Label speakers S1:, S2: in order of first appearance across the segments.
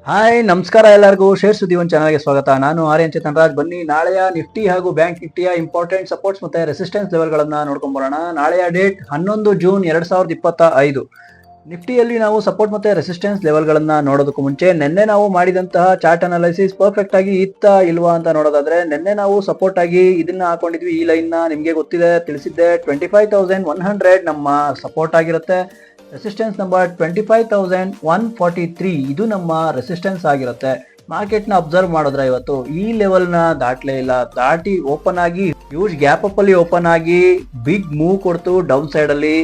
S1: Hi ನಮಸ್ಕಾರ ಎಲ್ಲರಿಗೂ share ಸುದ್ದಿ ಒಂದು ಚಾನಲ್ಗೆ ಸ್ವಾಗತ. ನಾನು ಆರ್ಯನ್ ಚೇತನ್ ರಾಜ್. ಬನ್ನಿ ನಾಳೆಯ ನಿಫ್ಟಿ ಹಾಗೂ ಬ್ಯಾಂಕ್ ನಿಫ್ಟಿಯ ಇಂಪಾರ್ಟೆಂಟ್ ಸಪೋರ್ಟ್ಸ್ ಮತ್ತೆ ರೆಸಿಸ್ಟೆನ್ಸ್ ಲೆವೆಲ್ಗಳನ್ನ ನೋಡ್ಕೊಂಡ್ ಬರೋಣ. ನಾಳೆಯ ಡೇಟ್ 11 ಜೂನ್ 2025. ನಿಫ್ಟಿಯಲ್ಲಿ ನಾವು ಸಪೋರ್ಟ್ ಮತ್ತೆ ರೆಸಿಸ್ಟೆನ್ಸ್ ಲೆವೆಲ್ಗಳನ್ನ ನೋಡೋದಕ್ಕೂ ಮುಂಚೆ ನಿನ್ನೆ ನಾವು ಮಾಡಿದಂತಹ ಚಾರ್ಟ್ ಅನಾಲಿಸಿಸ್ ಪರ್ಫೆಕ್ಟ್ ಆಗಿ ಇತ್ತ ಇಲ್ವಾ ಅಂತ ನೋಡೋದಾದ್ರೆ, ನಿನ್ನೆ ನಾವು ಸಪೋರ್ಟ್ ಆಗಿ ಇದನ್ನ ಹಾಕೊಂಡಿದ್ವಿ. ಈ ಲೈನ್ ನ ನಿಮ್ಗೆ ಗೊತ್ತಿದೆ, ತಿಳಿಸಿದ್ದೆ. 25,100 ನಮ್ಮ ಸಪೋರ್ಟ್ ಆಗಿರುತ್ತೆ. ರೆಸಿಸ್ಟೆನ್ಸ್ ನಂಬರ್ 25,143 ಇದು ನಮ್ಮ ರೆಸಿಸ್ಟೆನ್ಸ್ ಆಗಿರುತ್ತೆ. ಮಾರ್ಕೆಟ್ ನ ಅಬ್ಸರ್ವ್ ಮಾಡಿದ್ರೆ ಇವತ್ತು ಈ ಲೆವೆಲ್ ನ ದಾಟ್ಲೇ ಇಲ್ಲ, ದಾಟಿ ಓಪನ್ ಆಗಿ ಹ್ಯೂಜ್ ಗ್ಯಾಪ್ ಅಪ್ ಅಲ್ಲಿ ಓಪನ್ ಆಗಿ ಬಿಗ್ ಮೂವ್ ಕೊಡ್ತು ಡೌನ್ ಸೈಡ್ ಅಲ್ಲಿ.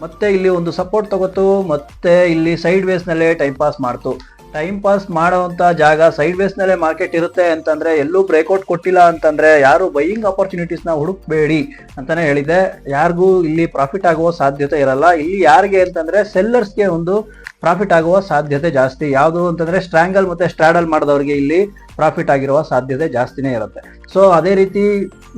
S1: ಮತ್ತೆ ಇಲ್ಲಿ ಒಂದು ಸಪೋರ್ಟ್ ತಗೋತು, ಮತ್ತೆ ಇಲ್ಲಿ ಸೈಡ್ ವೇಸ್ ನಲ್ಲೇ ಟೈಮ್ ಪಾಸ್ ಮಾಡ್ತು. ಟೈಮ್ ಪಾಸ್ ಮಾಡುವಂತ ಜಾಗ ಸೈಡ್ ವೇಸ್ ನಲ್ಲೇ ಮಾರ್ಕೆಟ್ ಇರುತ್ತೆ ಅಂತಂದ್ರೆ, ಎಲ್ಲೂ ಬ್ರೇಕ್ಔಟ್ ಕೊಟ್ಟಿಲ್ಲ ಅಂತಂದ್ರೆ ಯಾರು ಬೈಯಿಂಗ್ ಆಪರ್ಚುನಿಟೀಸ್ ನ ಹುಡುಕ್ಬೇಡಿ ಅಂತಾನೆ ಹೇಳಿದೆ. ಯಾರಿಗೂ ಇಲ್ಲಿ ಪ್ರಾಫಿಟ್ ಆಗುವ ಸಾಧ್ಯತೆ ಇರಲ್ಲ. ಇಲ್ಲಿ ಯಾರಿಗೆ ಅಂತಂದ್ರೆ ಸೆಲ್ಲರ್ಸ್ಗೆ ಒಂದು ಪ್ರಾಫಿಟ್ ಆಗುವ ಸಾಧ್ಯತೆ ಜಾಸ್ತಿ. ಯಾವುದು ಅಂತಂದ್ರೆ ಸ್ಟ್ರಾಂಗಲ್ ಮತ್ತೆ ಸ್ಟ್ರಾಡಲ್ ಮಾಡಿದವರಿಗೆ ಇಲ್ಲಿ ಪ್ರಾಫಿಟ್ ಆಗಿರುವ ಸಾಧ್ಯತೆ ಜಾಸ್ತಿನೇ ಇರುತ್ತೆ. ಸೊ ಅದೇ ರೀತಿ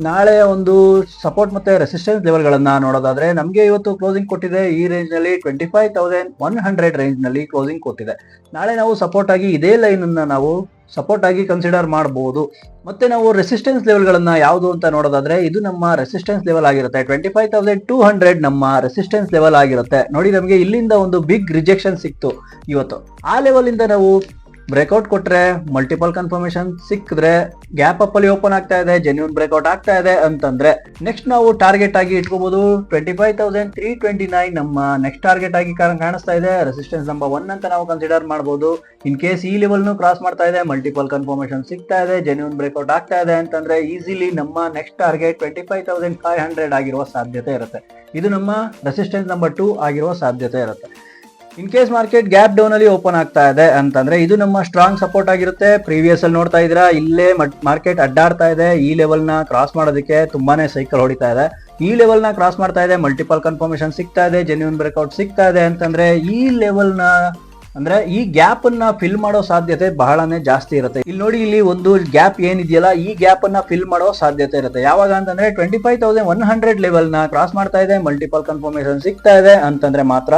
S1: ನಾಳೆ ಒಂದು ಸಪೋರ್ಟ್ ಮತ್ತೆ ರೆಸಿಸ್ಟೆನ್ಸ್ ಲೆವೆಲ್ಗಳನ್ನ ನೋಡೋದಾದ್ರೆ, ನಮಗೆ ಇವತ್ತು ಕ್ಲೋಸಿಂಗ್ ಕೊಟ್ಟಿದೆ ಈ ರೇಂಜ್ ನಲ್ಲಿ 25,100 ರೇಂಜ್ ನಲ್ಲಿ ಕ್ಲೋಸಿಂಗ್ ಕೊಟ್ಟಿದೆ. ನಾಳೆ ನಾವು ಸಪೋರ್ಟ್ ಆಗಿ ಇದೇ ಲೈನ್ ಅನ್ನ ನಾವು ಸಪೋರ್ಟ್ ಆಗಿ ಕನ್ಸಿಡರ್ ಮಾಡಬಹುದು. ಮತ್ತೆ ನಾವು ರೆಸಿಸ್ಟೆನ್ಸ್ ಲೆವೆಲ್ಗಳನ್ನ ಯಾವುದು ಅಂತ ನೋಡೋದಾದ್ರೆ, ಇದು ನಮ್ಮ ರೆಸಿಸ್ಟೆನ್ಸ್ ಲೆವೆಲ್ ಆಗಿರುತ್ತೆ. 25,200 ನಮ್ಮ ರೆಸಿಸ್ಟೆನ್ಸ್ ಲೆವೆಲ್ ಆಗಿರುತ್ತೆ. ನೋಡಿ, ನಮಗೆ ಇಲ್ಲಿಂದ ಒಂದು ಬಿಗ್ ರಿಜೆಕ್ಷನ್ ಸಿಕ್ತು ಇವತ್ತು. ಆ ಲೆವೆಲ್ ಇಂದ ನಾವು ಬ್ರೇಕ್ಔಟ್ ಕೊಟ್ರೆ, ಮಲ್ಟಿಪಲ್ ಕನ್ಫರ್ಮೇಶನ್ ಸಿಕ್ಕಿದ್ರೆ, ಗ್ಯಾಪ್ ಅಪ್ ಅಲ್ಲಿ ಓಪನ್ ಆಗ್ತಾ ಇದೆ, ಜೆನ್ಯೂನ್ ಬ್ರೇಕ್ಔಟ್ ಆಗ್ತಾ ಇದೆ ಅಂತಂದ್ರೆ ನೆಕ್ಸ್ಟ್ ನಾವು ಟಾರ್ಗೆಟ್ ಆಗಿ ಇಟ್ಕೋಬಹುದು. 25,329 ನಮ್ಮ ನೆಕ್ಸ್ಟ್ ಟಾರ್ಗೆಟ್ ಆಗಿ ಕಾಣಿಸ್ತಾ ಇದೆ. ರೆಸಿಸ್ಟೆನ್ಸ್ ನಂಬರ್ 1 ಅಂತ ನಾವು ಕನ್ಸಿಡರ್ ಮಾಡಬಹುದು. ಇನ್ ಕೇಸ್ ಈ ಲೆವೆಲ್ ಕ್ರಾಸ್ ಮಾಡ್ತಾ ಇದೆ, ಮಲ್ಟಿಪಲ್ ಕನ್ಫರ್ಮೇಶನ್ ಸಿಗ್ತಾ ಇದೆ, ಜೆನ್ಯೂನ್ ಬ್ರೇಕ್ಔಟ್ ಆಗ್ತಾ ಇದೆ ಅಂತಂದ್ರೆ ಈಸಿಲಿ ನಮ್ಮ ನೆಕ್ಸ್ಟ್ ಟಾರ್ಗೆಟ್ 25,500 ಆಗಿರುವ ಸಾಧ್ಯತೆ ಇರುತ್ತೆ. ಇದು ನಮ್ಮ ರೆಸಿಸ್ಟೆನ್ಸ್ ನಂಬರ್ 2 ಆಗಿರುವ ಸಾಧ್ಯತೆ ಇರುತ್ತೆ. In case market gap down ಅಲ್ಲಿ ಓಪನ್ ಆಗ್ತಾ ಇದೆ ಅಂತಂದ್ರೆ, ಇದು ನಮ್ಮ ಸ್ಟ್ರಾಂಗ್ ಸಪೋರ್ಟ್ ಆಗಿರುತ್ತೆ. ಪ್ರೀವಿಯಸ್ ಅಲ್ಲಿ ನೋಡ್ತಾ ಇದ್ದೀರಾ, ಇಲ್ಲೇ ಮಾರ್ಕೆಟ್ ಅಡ್ಡಾಡ್ತಾ ಇದೆ. ಈ ಲೆವೆಲ್ ನ ಕ್ರಾಸ್ ಮಾಡೋದಕ್ಕೆ ತುಂಬಾನೇ ಸೈಕಲ್ ಹೊಡಿತಾ ಇದೆ. ಈ ಲೆವೆಲ್ ನ ಕ್ರಾಸ್ ಮಾಡ್ತಾ ಇದೆ, ಮಲ್ಟಿಪಲ್ ಕನ್ಫರ್ಮೇಶನ್ ಸಿಗ್ತಾ ಇದೆ, ಜೆನ್ಯೂನ್ ಬ್ರೇಕ್ಔಟ್ ಸಿಗ್ತಾ ಇದೆ ಅಂತಂದ್ರೆ ಈ ಲೆವೆಲ್ ನ ಅಂದ್ರೆ ಈ ಗ್ಯಾಪ್ ಅನ್ನ ಫಿಲ್ ಮಾಡೋ ಸಾಧ್ಯತೆ ಬಹಳನೇ ಜಾಸ್ತಿ ಇರುತ್ತೆ. ಇಲ್ಲಿ ನೋಡಿ, ಇಲ್ಲಿ ಒಂದು ಗ್ಯಾಪ್ ಏನಿದೆಯಲ್ಲ, ಈ ಗ್ಯಾಪ್ ಅನ್ನ ಫಿಲ್ ಮಾಡೋ ಸಾಧ್ಯತೆ ಇರುತ್ತೆ. ಯಾವಾಗ ಅಂತಂದ್ರೆ 25,100 ಲೆವೆಲ್ ನ ಕ್ರಾಸ್ ಮಾಡ್ತಾ ಇದೆ, ಮಲ್ಟಿಪಲ್ ಕನ್ಫರ್ಮೇಶನ್ ಸಿಗ್ತಾ ಇದೆ ಅಂತಂದ್ರೆ ಮಾತ್ರ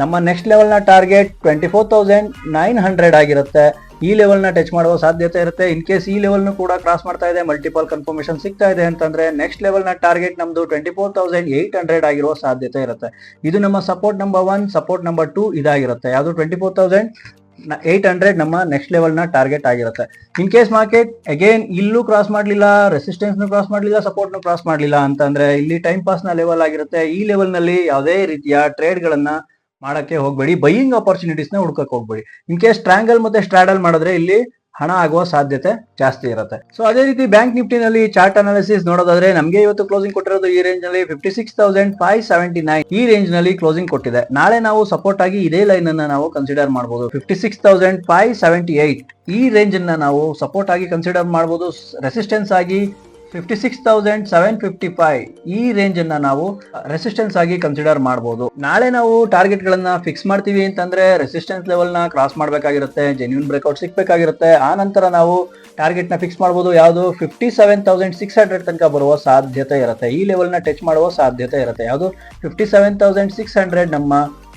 S1: ನಮ್ಮ ನೆಕ್ಸ್ಟ್ ಲೆವೆಲ್ ನ ಟಾರ್ಗೆಟ್ 24,900 ಆಗಿರುತ್ತೆ. ಈ ಲೆವೆಲ್ ನ ಟಚ್ ಮಾಡುವ ಸಾಧ್ಯತೆ ಇರುತ್ತೆ. ಇನ್ ಕೇಸ್ ಈ ಲೆವೆಲ್ ಕೂಡ ಕ್ರಾಸ್ ಮಾಡ್ತಾ ಇದೆ, ಮಲ್ಟಿಪಲ್ ಕನ್ಫರ್ಮೇಶನ್ ಸಿಗ್ತಾ ಇದೆ ಅಂತಂದ್ರೆ ನೆಕ್ಸ್ಟ್ ಲೆವೆಲ್ ನ ಟಾರ್ಗೆಟ್ ನಮ್ದು 24,800 ಆಗಿರುವ ಸಾಧ್ಯತೆ ಇರುತ್ತೆ. ಇದು ನಮ್ಮ ಸಪೋರ್ಟ್ ನಂಬರ್ 1, ಸಪೋರ್ಟ್ ನಂಬರ್ 2 ಇದಾಗಿರುತ್ತೆ. ಯಾವುದು 24,800 ನಮ್ಮ ನೆಕ್ಸ್ಟ್ ಲೆವೆಲ್ ನ ಟಾರ್ಗೆಟ್ ಆಗಿರುತ್ತೆ. ಇನ್ ಕೇಸ್ ಮಾರ್ಕೆಟ್ ಅಗೇನ್ ಇಲ್ಲೂ ಕ್ರಾಸ್ ಮಾಡ್ಲಿಲ್ಲ, ರೆಸಿಸ್ಟೆನ್ಸ್ ಕ್ರಾಸ್ ಮಾಡ್ಲಿಲ್ಲ, ಸಪೋರ್ಟ್ ಕ್ರಾಸ್ ಮಾಡ್ಲಿಲ್ಲ ಅಂತಂದ್ರೆ ಇಲ್ಲಿ ಟೈಮ್ ಪಾಸ್ ನ ಲೆವೆಲ್ ಆಗಿರುತ್ತೆ. ಈ ಲೆವೆಲ್ ನಲ್ಲಿ ಯಾವುದೇ ರೀತಿಯ ಟ್ರೇಡ್ ಗಳನ್ನ ಮಾಡಕ್ಕೆ ಹೋಗ್ಬೇಡಿ, ಬೈಯಿಂಗ್ ಆಪರ್ಚುನಿಟೀಸ್ ನ ಹುಡ್ಕಕ್ಕೆ ಹೋಗ್ಬೇಡಿ. ಇನ್ ಕೇಸ್ ಸ್ಟ್ರಾಂಗಲ್ ಮತ್ತೆ ಸ್ಟ್ರಾಡಲ್ ಮಾಡಿದ್ರೆ ಇಲ್ಲಿ ಹಣ ಆಗುವ ಸಾಧ್ಯತೆ ಜಾಸ್ತಿ ಇರುತ್ತೆ. ಸೊ ಅದೇ ರೀತಿ ಬ್ಯಾಂಕ್ ನಿಫ್ಟಿನಲ್ಲಿ ಚಾರ್ಟ್ ಅನಾಲಿಸಿಸ್ ನೋಡೋದಾದ್ರೆ, ನಮಗೆ ಇವತ್ತು ಕ್ಲೋಸಿಂಗ್ ಕೊಟ್ಟಿರೋದು ಈ ರೇಂಜ್ ನಲ್ಲಿ 56,579 ಈ ರೇಂಜ್ ನಲ್ಲಿ ಕ್ಲೋಸಿಂಗ್ ಕೊಟ್ಟಿದೆ. ನಾಳೆ ನಾವು ಸಪೋರ್ಟ್ ಆಗಿ ಇದೇ ಲೈನ್ ಅನ್ನ ನಾವು ಕನ್ಸಿಡರ್ ಮಾಡಬಹುದು. 56,578 ಈ ರೇಂಜ್ ಅನ್ನ ನಾವು ಸಪೋರ್ಟ್ ಆಗಿ ಕನ್ಸಿಡರ್ ಮಾಡಬಹುದು. ರೆಸಿಸ್ಟೆನ್ಸ್ ಆಗಿ 56,755 ಈ ರೇಂಜ್ ಅನ್ನ ನಾವು ರೆಸಿಸ್ಟೆನ್ಸ್ ಆಗಿ ಕನ್ಸಿಡರ್ ಮಾಡಬಹುದು. ನಾಳೆ ನಾವು ಟಾರ್ಗೆಟ್ ಗಳನ್ನ ಫಿಕ್ಸ್ ಮಾಡ್ತೀವಿ ಅಂತಂದ್ರೆ ರೆಸಿಸ್ಟೆನ್ಸ್ ಲೆವೆಲ್ ನ ಕ್ರಾಸ್ ಮಾಡಬೇಕಾಗಿರುತ್ತೆ, ಜೆನ್ಯೂನ್ ಬ್ರೇಕ್ಔಟ್ ಸಿಗ್ಬೇಕಾಗಿರುತ್ತೆ. ಆ ನಂತರ ನಾವು ಟಾರ್ಗೆಟ್ ನ ಫಿಕ್ಸ್ ಮಾಡಬಹುದು. ಯಾವುದು 57,600 ತನಕ ಬರುವ ಸಾಧ್ಯತೆ ಇರುತ್ತೆ. ಈ ಲೆವೆಲ್ ನ ಟಚ್ ಮಾಡುವ ಸಾಧ್ಯತೆ ಇರುತ್ತೆ. ಯಾವುದು 57,600 ನಮ್ಮ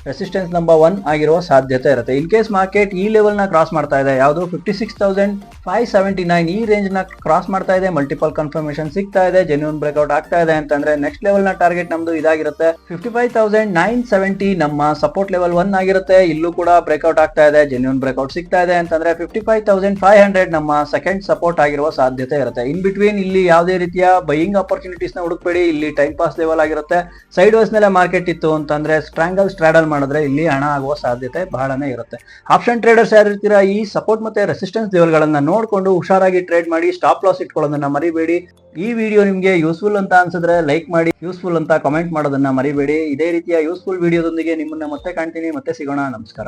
S1: ರೆಸಿಸ್ಟೆನ್ಸ್ ನಂಬರ್ 1 ಆಗಿರುವ ಸಾಧ್ಯತೆ ಇರುತ್ತೆ. ಇನ್ ಕೇಸ್ ಮಾರ್ಕೆಟ್ ಈ ಲೆವೆಲ್ ನ ಕ್ರಾಸ್ ಮಾಡ್ತಾ ಇದೆ, ಯಾವುದು 56,579 ಈ ರೇಂಜ್ ನ ಕ್ರಾಸ್ ಮಾಡ್ತಾ ಇದೆ, ಮಲ್ಟಿಪಲ್ ಕನ್ಫರ್ಮೇಶನ್ ಸಿಗ್ತಾ ಇದೆ, ಜೆನ್ಯೂನ್ ಬ್ರೇಕ್ಔಟ್ ಆಗ್ತಾ ಇದೆ ಅಂತಂದ್ರೆ ನೆಕ್ಸ್ಟ್ ಲೆವೆಲ್ ನ ಟಾರ್ಗೆಟ್ ನಮ್ದು ಇದಾಗಿರುತ್ತೆ. 55,970 ನಮ್ಮ ಸಪೋರ್ಟ್ ಲೆವೆಲ್ 1 ಆಗಿರುತ್ತೆ. ಇಲ್ಲೂ ಕೂಡ ಬ್ರೇಕ್ಔಟ್ ಆಗ್ತಾ ಇದೆ, ಜೆನ್ಯೂನ್ ಬ್ರೇಕ್ಔಟ್ ಸಿಗ್ತಾ ಇದೆ ಅಂತಂದ್ರೆ 55,500 ನಮ್ಮ ಸೆಕೆಂಡ್ ಸಪೋರ್ಟ್ ಆಗಿರುವ ಸಾಧ್ಯತೆ ಇರುತ್ತೆ. ಇನ್ ಬಿಟ್ವೀನ್ ಇಲ್ಲಿ ಯಾವುದೇ ರೀತಿಯ ಬೈಯಿಂಗ್ ಆಪರ್ಚುನಿಟೀಸ್ ನ ಹುಡುಕ್ಬೇಡಿ. ಇಲ್ಲಿ ಟೈಮ್ ಪಾಸ್ ಲೆವೆಲ್ ಆಗಿರುತ್ತೆ. ಸೈಡ್ ವೇಸ್ ನಲ್ಲೇ ಮಾರ್ಕೆಟ್ ಇತ್ತು ಅಂತಂದ್ರೆ ಸ್ಟ್ರಾಂಗಲ್ ಸ್ಟ್ರಾಡಲ್ ಮಾಡಿದ್ರೆ ಇಲ್ಲಿ ಹಣ ಆಗುವ ಸಾಧ್ಯತೆ ಬಹಳನೇ ಇರುತ್ತೆ. ಆಪ್ಷನ್ ಟ್ರೇಡರ್ಸ್ ಯಾರು ಇರ್ತೀರಾ, ಈ ಸಪೋರ್ಟ್ ಮತ್ತೆ ರೆಸಿಸ್ಟೆನ್ಸ್ ಲೆವೆಲ್ ಗಳನ್ನ ನೋಡ್ಕೊಂಡು ಹುಷಾರಾಗಿ ಟ್ರೇಡ್ ಮಾಡಿ, ಸ್ಟಾಪ್ ಲಾಸ್ ಇಟ್ಕೊಳ್ಳೋದನ್ನ ಮರಿಬೇಡಿ. ಈ ವಿಡಿಯೋ ನಿಮ್ಗೆ ಯೂಸ್ಫುಲ್ ಅಂತ ಅನ್ಸಿದ್ರೆ ಲೈಕ್ ಮಾಡಿ, ಯೂಸ್ಫುಲ್ ಅಂತ ಕಮೆಂಟ್ ಮಾಡೋದನ್ನ ಮರಿಬೇಡಿ. ಇದೇ ರೀತಿಯ ಯೂಸ್ಫುಲ್ ವಿಡಿಯೋದೊಂದಿಗೆ ನಿಮ್ಮನ್ನ ಮತ್ತೆ ಕಾಣ್ತೀನಿ, ಮತ್ತೆ ಸಿಗೋಣ. ನಮಸ್ಕಾರ.